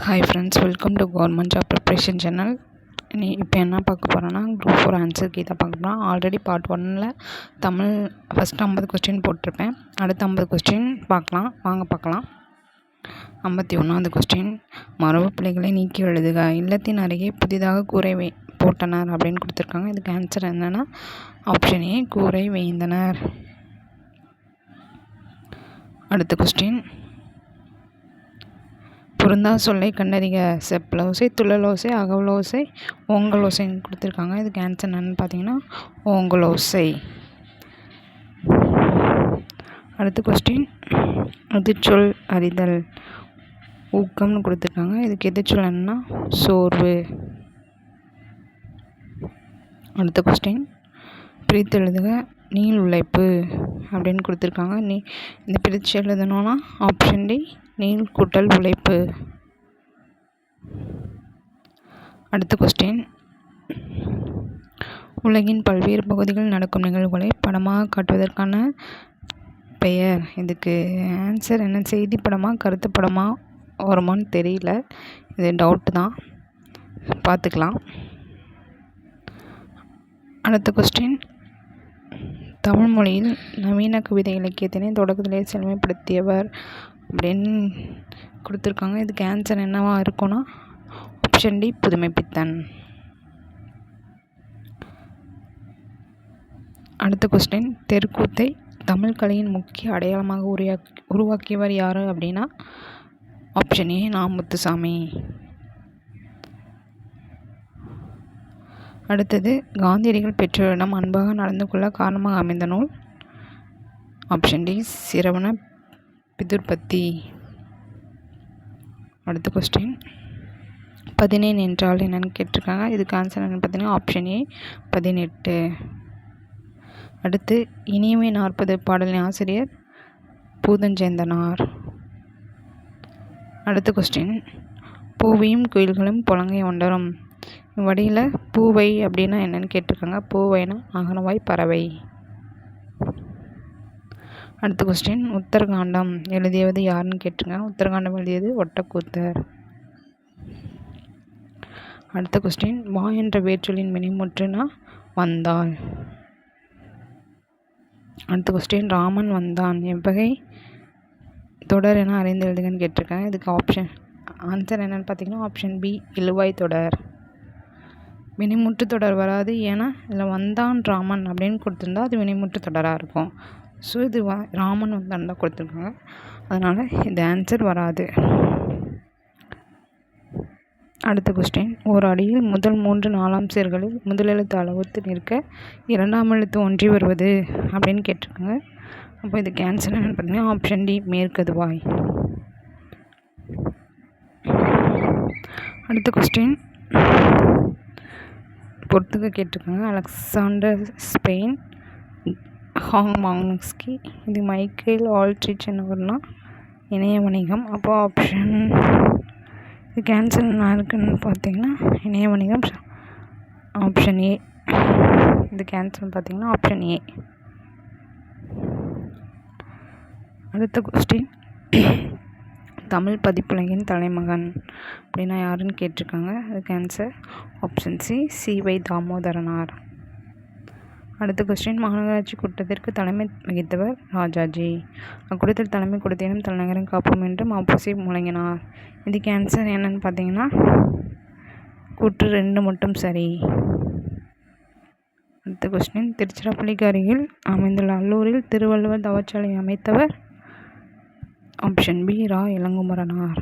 Hi friends, welcome to government job preparation channel. இப்போ என்ன பார்க்க போகிறோன்னா, குரூப் 4 ஆன்சர் கீ தான் பார்க்க போகிறோம். ஆல்ரெடி பார்ட் 1ல் தமிழ் ஃபஸ்ட்டு 50 கொஸ்டின் போட்டிருப்பேன். அடுத்த 50 கொஸ்டின் பார்க்கலாம். 51வது கொஸ்டின், மரபு பிழைகளை நீக்கி எழுதுக. இல்லத்தின் அருகே புதிதாக கூரை போட்டனர் அப்படின்னு கொடுத்துருக்காங்க. இதுக்கு ஆன்சர் என்னென்னா ஆப்ஷன் ஏ, கூரை வேய்ந்தனர். அடுத்த கொஸ்டின், பொருந்தா சொல்லை கண்டறிக. செப்பலோசை, துள்ளலோசை, அகவலோசை, ஓங்கலோசைன்னு கொடுத்துருக்காங்க. இதுக்கு ஆன்சர் என்னன்னு பார்த்தீங்கன்னா ஓங்கலோசை. அடுத்த கொஸ்டின், எதிர்ச்சொல் அறிதல். ஊக்கம்னு கொடுத்துருக்காங்க. இதுக்கு எதிர்ச்சொல் என்னன்னா சோர்வு. அடுத்த கொஸ்டின், பிரித்து எழுதுக. நீள் உழைப்பு அப்படின்னு கொடுத்துருக்காங்க. இந்த பிரித்து எழுதணும்னா ஆப்ஷன் டி, நீள் கூட்டல் உழைப்பு. அடுத்த கொஸ்டின், உலகின் பல்வேறு பகுதிகளில் நடக்கும் நிகழ்வுகளை படமாக காட்டுவதற்கான பெயர். இதுக்கு ஆன்சர் என்ன? செய்தி படமாக கருத்து படமாக வருமானு தெரியல, இது டவுட்டு தான், பார்த்துக்கலாம். அடுத்த கொஸ்டின், தமிழ் மொழியில் நவீன கவிதை இலக்கியத்தினை தொடக்கத்திலே செழுமைப்படுத்தியவர் அப்படின்னு கொடுத்துருக்காங்க. இதுக்கு ஆன்சர் என்னவா இருக்கும்னா ஆப்ஷன் டி, புதுமைப்பித்தன். அடுத்த கொஸ்டின், தெருக்கூத்தை தமிழ் கலையின் முக்கிய அடையாளமாக உருவாக்கியவர் யார் அப்படின்னா ஆப்ஷன் ஏ, நா. முத்துசாமி. அடுத்தது, காந்தியடிகள் பெற்றோரிடம் அன்பாக நடந்து கொள்ள காரணமாக அமைந்த நூல். ஆப்ஷன் டி, சிரவண பிதுர்பத்தி. அடுத்த கொஸ்டின், 14 என்றால் என்னன்னு கேட்டிருக்காங்க. இதுக்கு ஆன்சர் என்னன்னு பார்த்தீங்கன்னா ஆப்ஷன் ஏ, 18. அடுத்து, இனியவை 40 பாடலின் ஆசிரியர் பூதஞ்சேந்தனார். அடுத்த கொஸ்டின், பூவையும் குயில்களும் புலங்கை ஒண்டரும். வடியில் பூவை அப்படின்னா என்னன்னு கேட்டிருக்காங்க. பூவைனா அகனவாய் பறவை. அடுத்த கொஸ்டின், உத்தரகாண்டம் எழுதியது யாருன்னு கேட்டிருக்காங்க. உத்தரகாண்டம் எழுதியது ஒட்டக்கூத்தர். அடுத்த கொஸ்டின், வா என்ற வேர்ச்சொல்லின் வினைமுற்றுனா வந்தாள். அடுத்த கொஸ்டின், ராமன் வந்தான் எவ்வகை தொடர் என அறிந்து எழுதுங்கன்னு கேட்டிருக்காங்க. இதுக்கு ஆன்சர் என்னன்னு பார்த்தீங்கன்னா ஆப்ஷன் பி, இழுவாய் தொடர். வினைமுற்று தொடர் வராது, ஏன்னா இதில் வந்தான் ராமன் அப்படின்னு கொடுத்துருந்தா அது வினைமுற்று தொடராக இருக்கும். ஸோ இது ராமன் வந்தான் தான் கொடுத்துருக்காங்க, அதனால் இந்த ஆன்சர் வராது. அடுத்த கொஸ்டின், ஒரு அடியில் முதல் 3 4ஆம் சீர்களில் முதலெழுத்து அளவுத்து நிற்க 2ஆம் எழுத்து ஒன்றி வருவது அப்படின்னு கேட்டிருக்காங்க. அப்போ இதுக்கு ஆன்சர் என்னன்னு பார்த்தீங்கன்னா ஆப்ஷன் டி, மேற்கதுவாய். அடுத்த கொஸ்டின், பொறுத்துக்க கேட்டிருக்காங்க. அலெக்சாண்டர் ஸ்பெயின், ஹாங் மாங்ஸ்கி. இது மைக்கேல் ஆல்ட்ரிச் என்னவர்னா இணைய வணிகம். அப்போ ஆப்ஷன் இதுக்கு ஆன்சர் என்ன இருக்குன்னு பார்த்தீங்கன்னா இணைய வணிகம், ஆப்ஷன் ஏ. இதுக்கு ஆன்சர் பார்த்தீங்கன்னா ஆப்ஷன் ஏ. அடுத்த கொஸ்டின், தமிழ் பதிப்புலகின் தலைமகன் அப்படின்னா யாருன்னு கேட்டிருக்காங்க. அதுக்கு ஆன்சர் ஆப்ஷன் சி, சி.வை. தாமோதரனார். அடுத்த கொஸ்டின், மாநகராட்சி கூட்டத்திற்கு தலைமை வகித்தவர் ராஜாஜி. அக்கூட்டத்தில் தலைமை கொடுத்தேனும் தலைநகரம் காப்போம் என்று மாப்போசி முழங்கினார். இதுக்கு ஆன்சர் என்னன்னு பார்த்தீங்கன்னா கூற்று 2 மட்டும் சரி. அடுத்த கொஸ்டின், திருச்சிராப்பள்ளிக்கு அருகில் அமைந்துள்ள அல்லூரில் திருவள்ளுவர் தவச்சாலை அமைத்தவர். ஆப்ஷன் பி, ரா. இளங்குமரனார்.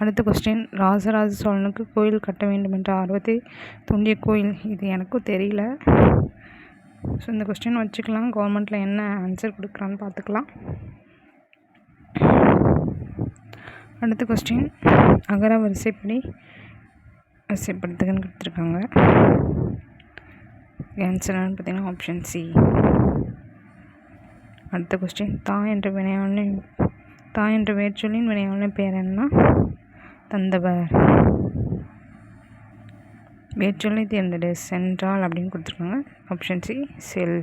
அடுத்த கொஸ்டின், ராஜராஜ சோழனுக்கு கோயில் கட்ட வேண்டும் என்ற ஆர்வத்தை தூண்டிய கோயில். இது எனக்கும் தெரியல, ஸோ இந்த கொஸ்டின் வச்சுக்கலாம். கவர்மெண்ட்டில் என்ன ஆன்சர் கொடுக்குறான்னு பார்த்துக்கலாம். அடுத்த கொஸ்டின், அகர வரிசைப்படி வரிசைப்படுத்துகன்னு கொடுத்துருக்காங்க. ஆன்சர் என்னன்னு பார்த்தீங்கன்னா ஆப்ஷன் சி. அடுத்த கொஸ்டின், தா என்ற வேர்ச்சொல்லின் வினையாளனின் பெயர் என்ன? தந்தவர். வேர்ச்சொல்லை தேர்ந்தெடு. சென்றால் அப்படின்னு கொடுத்துருக்காங்க. ஆப்ஷன் சி, செல்.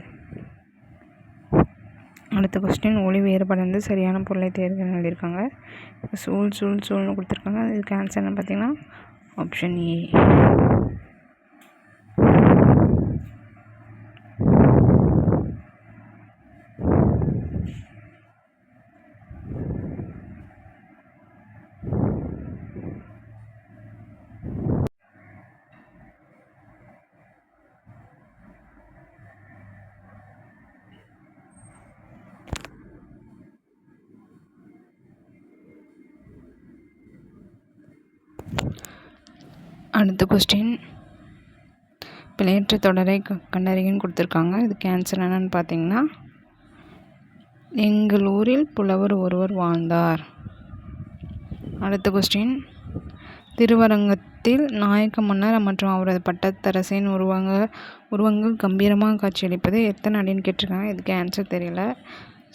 அடுத்த கொஸ்டின் ஒளி வேறுபடர்ந்து சரியான பொருளை தேர்வுன்னு எழுதியிருக்காங்க. சூழ்னு கொடுத்துருக்காங்க. இதுக்கு ஆன்சர் என்ன பார்த்தீங்கன்னா ஆப்ஷன் ஏ. அடுத்த கொஸ்டின் பிழையற்ற தொடரை கண்டறியன்னு கொடுத்துருக்காங்க. இதுக்கு ஆன்சர் என்னன்னு பார்த்தீங்கன்னா எங்கள் ஊரில் புலவர் ஒருவர் வாழ்ந்தார். அடுத்த கொஸ்டின் திருவரங்கத்தில் நாயக்க மன்னர் மற்றும் அவரது பட்டத்தரசின் உருவங்கள் கம்பீரமாக காட்சியளிப்பது எத்தனை அடின்னு கேட்டிருக்காங்க. இதுக்கு ஆன்சர் தெரியல,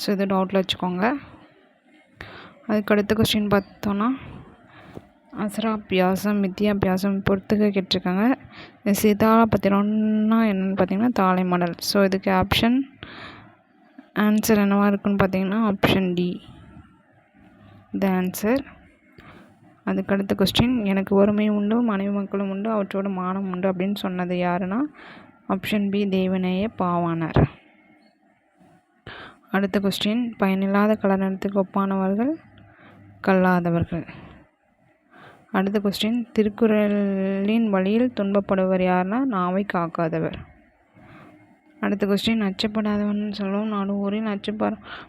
ஸோ இது டவுட்டில் வச்சுக்கோங்க. அதுக்கு அடுத்த கொஸ்டின் பார்த்தோன்னா அசராபியாசம் வித்தியாபியாசம் பொறுத்துக்க கேட்டிருக்காங்க. சிதாபத்திரம்னா என்னென்னு பார்த்தீங்கன்னா தாளை மடல். ஸோ இதுக்கு ஆன்சர் என்னவா இருக்குன்னு பார்த்தீங்கன்னா ஆப்ஷன் டி த ஆன்சர். அதுக்கு அடுத்த கொஸ்டின் எனக்கு ஒருமை உண்டு மனைவி மக்களும் உண்டு அவற்றோட மானம் உண்டு அப்படின்னு சொன்னது யாருன்னா ஆப்ஷன் பி தேவநேய பாவாணர். அடுத்த கொஸ்டின் பயனில்லாத கலநலத்துக்கு ஒப்பானவர்கள் கல்லாதவர்கள். அடுத்த கொஸ்டின் திருக்குறளின் வழியில் துன்பப்படுவர் யாருன்னா நாவை காக்காதவர். அடுத்த கொஸ்டின் அச்சப்படாதவன் சொல்லுவோம் நாடு ஊரில்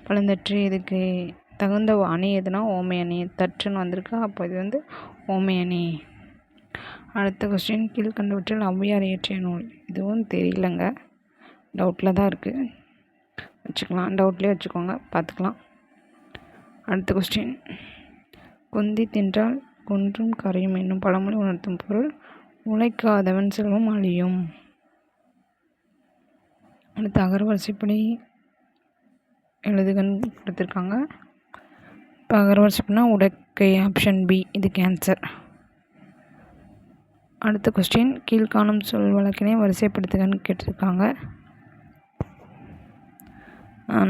பழந்தற்று. இதுக்கு தகுந்த அணி எதுனா ஓமை அணி. தற்றுன்னு வந்திருக்கு, அப்போ இது ஓமை அணி. அடுத்த கொஸ்டின் கீழ்கண்டவற்றில் ஔவையார் இயற்றிய நூல். இதுவும் தெரியலங்க, டவுட்டில் தான் இருக்குது, வச்சுக்கலாம், டவுட்லேயே வச்சுக்கோங்க, பார்த்துக்கலாம். அடுத்த கொஸ்டின் குந்தி தின்றால் குன்றும் கரையும் என்னும் பழமொழி உணர்த்தும் பொருள் உழைக்காதவன் செல்வம் அழியும். அடுத்த அகரவரிசைப்படி எழுதுகன்னு கொடுத்துருக்காங்க. இப்போ அகரவரிசைப்படினா உடக்கை, ஆப்ஷன் பி இதுக்கு ஆன்சர். அடுத்த கொஸ்டின் கீழ்காணும் சொல் வழக்கினை வரிசைப்படுத்துகன்னு கேட்டிருக்காங்க.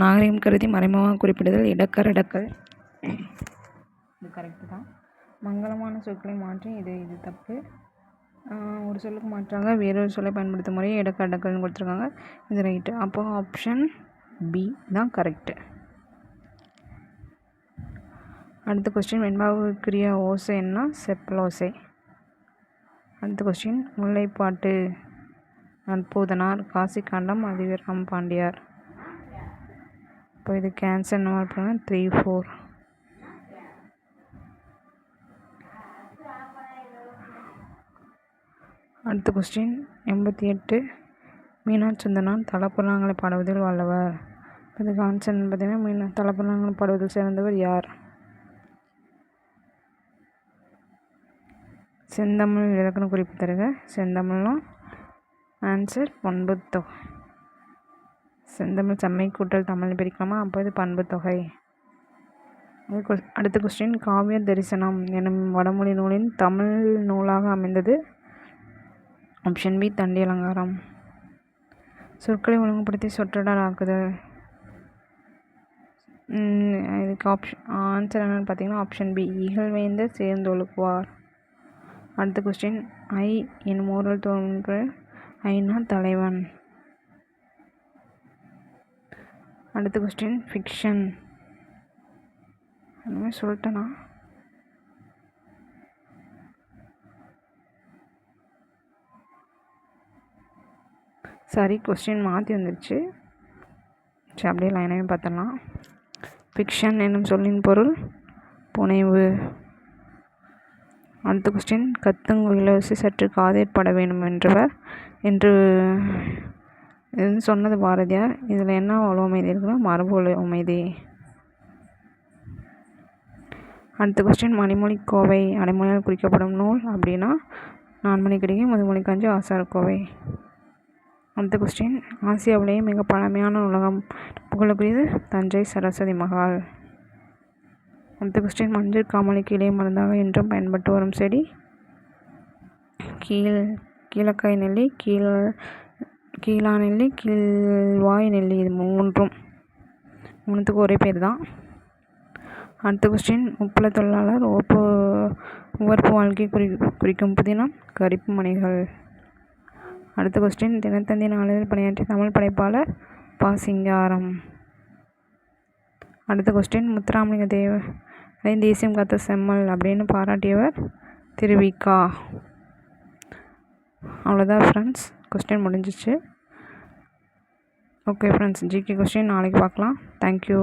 நாகரிகம் கருதி மறைமுகமாக குறிப்பிடுதல் இடக்கரடக்கல், இது கரெக்டு தான். மங்களமான சொற்களை மாற்றி இது தப்பு. ஒரு சொல்லுக்கு மாற்றாக வேறொரு சொல்லை பயன்படுத்தும் முறையை இடக்கரடக்கல்னு கொடுத்துருக்காங்க, இது ரைட்டு. அப்போ ஆப்ஷன் பி தான் கரெக்டு. அடுத்த கொஸ்டின் வெண்பாவுக்குரிய ஓசை என்ன செப்பலோசை. அடுத்த கொஸ்டின் முல்லைப்பாட்டு நற்பூதனார், காசிக்காண்டம் அதிவீரம் பாண்டியார். இப்போ இதுக்கு ஆன்சர் என்ன இருப்பாங்க 3, 4. அடுத்த கொஸ்டின் 88 மீனாட்சி சுந்தரனார் தலப்புராணங்களை பாடுவதில் வல்லவர். இதுக்கு ஆன்சர் பார்த்தீங்கன்னா தலப்புராணங்களை பாடுவதில் சிறந்தவர் யார்? செந்தமிழ் இலக்கண குறிப்பு தருக. செந்தமிழ்லாம் ஆன்சர் பண்புத்தொகை. செந்தமிழ் செம்மை கூட்டல் தமிழ் பிரிக்கலாமா, அப்போ இது பண்புத்தொகை. அடுத்த கொஸ்டின் காவிய தரிசனம் எனும் வடமொழி நூலின் தமிழ் நூலாக அமைந்தது. ஆப்ஷன் பி தண்டி அலங்காரம். சொற்களை ஒழுங்குபடுத்தி சொற்றொடர் ஆக்குதல். இதுக்கு ஆன்சர் என்னென்னு பார்த்தீங்கன்னா ஆப்ஷன் பி இகழ்வேந்தர் சேர்ந்தொழுகுவார். அடுத்த கொஸ்டின் ஐ என்னும் ஓரல் தோன்ற ஐனா தலைவன். அடுத்த கொஸ்டின் ஃபிக்ஷன் சொல்லிட்டேனா, சாரி கொஸ்டின் மாற்றி வந்துருச்சு, சரி அப்படியே லைனாகவே பார்த்துடலாம். ஃபிக்ஷன் என்னும் சொல்லின் பொருள் புனைவு. அடுத்த கொஸ்டின் கத்துங்குயிலோசை சற்று காதேற்பட வேண்டும் என்றவர் என்று சொன்னது பாரதியார். இதில் என்ன ஒழுமைதி இருக்குன்னா மரபு ஒழுமைதி. அடுத்த கொஸ்டின் மணிமொழி கோவை அடைமொழியால் குறிக்கப்படும் நூல் அப்படின்னா 4 மணிக்கடிகை முதுமொழி காஞ்சி ஆசாரக்கோவை. அடுத்த கொஸ்டின் ஆசியாவிலேயே மிக பழமையான நூலகம் புகழுக்குரியது தஞ்சை சரஸ்வதி மகால். அடுத்த கொஸ்டின் மஞ்சள் காமாலைக்கு இளைய மருந்தாக என்றும் பயன்பட்டு வரும் செடி கீழக்காய் நெல்லி, கீழா நெல்லி, கீழ்வாய் நெல்லி. இது 3ம் மூணுத்துக்கும் ஒரே பேர் தான். அடுத்த கொஸ்டின், உப்பள தொழிலாளர் உவர்ப்பு வாழ்க்கை குறிக்கும் புதினம் கரிப்பு மணிகள். அடுத்த கொஸ்டின், தினத்தந்தி நாளிதழில் பணியாற்றிய தமிழ் படைப்பாளர் ப. சிங்காரம். அடுத்த கொஸ்டின், முத்துராமலிங்க தேவரை தேசியம் காத்த செம்மல் அப்படின்னு பாராட்டியவர் திருவிக்கா. அவ்வளோதான் ஃப்ரெண்ட்ஸ், கொஸ்டின் முடிஞ்சிச்சு. ஓகே ஃப்ரெண்ட்ஸ், ஜிகே கொஸ்டின் நாளைக்கு பார்க்கலாம். தேங்க்யூ.